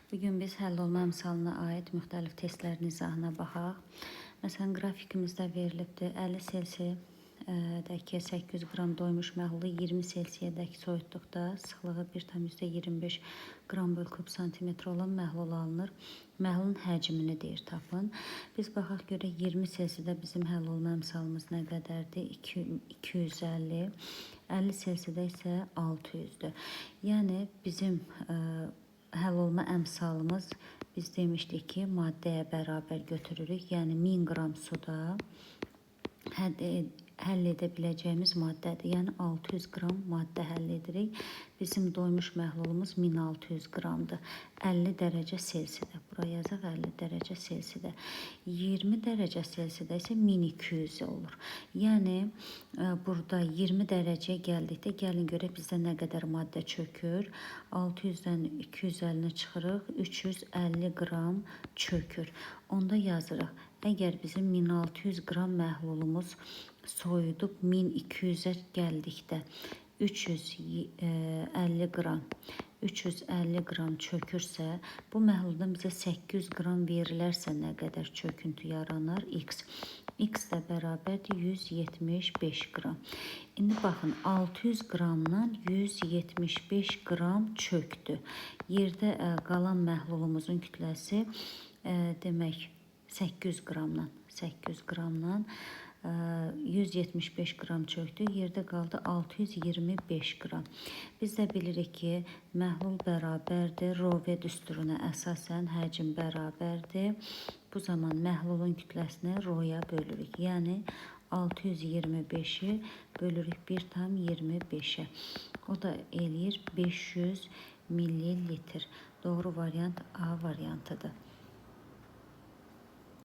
Bugün biz həll olma əmsalına aid müxtəlif testlərin izahına baxaq. Məsələn, qrafikimizdə verilibdir 50 selsiyədəki 800 qram doymuş məhlulu 20 selsiyədəki soyutluqda sıxlığı 1,25 qram bölü kub santimetr olan məhlul alınır. Məhlulun həcmini deyir tapın. Biz baxaq görək 20 selsiyədə bizim həll olma əmsalımız nə qədərdir? 250. 50 selsiyədə isə 600-dür. Yəni bizim həll olma əmsalımız biz demişdik ki, maddəyə bərabər götürürük. Yəni 1000 qram suda həll edə biləcəyimiz maddədir. Yəni 600 qram maddə həll edirik. Bizim doymuş məhlulumuz 1600 qramdır. 50 dərəcə Selsidə. Buraya yazaq 50 dərəcə Selsidə. 20 dərəcə Selsidə isə 1200 olur. Yəni burada 20 dərəcəyə gəldikdə gəlin görək bizdə nə qədər maddə çökür. 600-dən 250-ni çıxırıq. 350 qram çökür. Onda yazırıq. Əgər bizim 1600 qram məhlulumuz soyudub 1200-ə gəldikdə 350 qram çökürsə, bu məhluldan bizə 800 qram verilərsə nə qədər çöküntü yaranar? X. X də bərabərdir 175 qram. İndi baxın 600 qramdan 175 qram çöktü. Yerdə qalan məhlulumuzun kütləsi demək 800 qramdan 175 qram çöktü. Yerdə qaldı 625 qram. Biz də bilirik ki, məhlul bərabərdir. Rove düsturuna əsasən həcm bərabərdir. Bu zaman məhlulun kütləsini roya bölürük. Yəni 625-i bölürük 1,25-ə. O da eləyir 500 millilitr. Doğru variant A variantıdır.